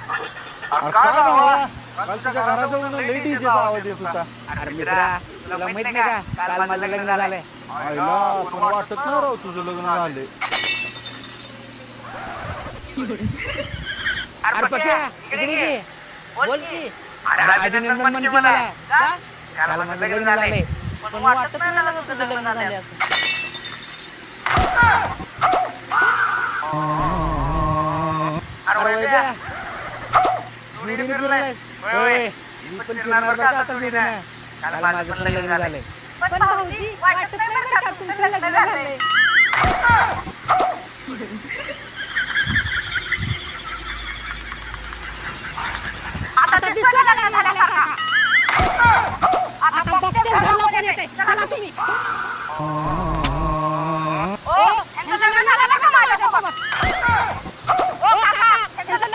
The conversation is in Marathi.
अरे काय भावा, काल तुझ्या घराजवळून लई डीजेचा आवाज येत होता. अरे मित्रा तुला माहित नाही का काल माझं लग्न झालंय. आईला पण वाटत नाही राव तुझं लग्न झाले. अरे पक्या इकडे ये. बोल की. अरे अभिनंदन म्हण की मला. का? काल माझं लग्न झालंय. पण वाटत नाही ना तुझं लग्न झाले असं. अरे वैद्या जुडीने फिरलायस. होय मी पण फिरणार बरं का आता जुडीने. काल माझं पण लग्न झालंय. पण भाऊजी वाटत नाही बरं का तुमचं लग्न झालंय.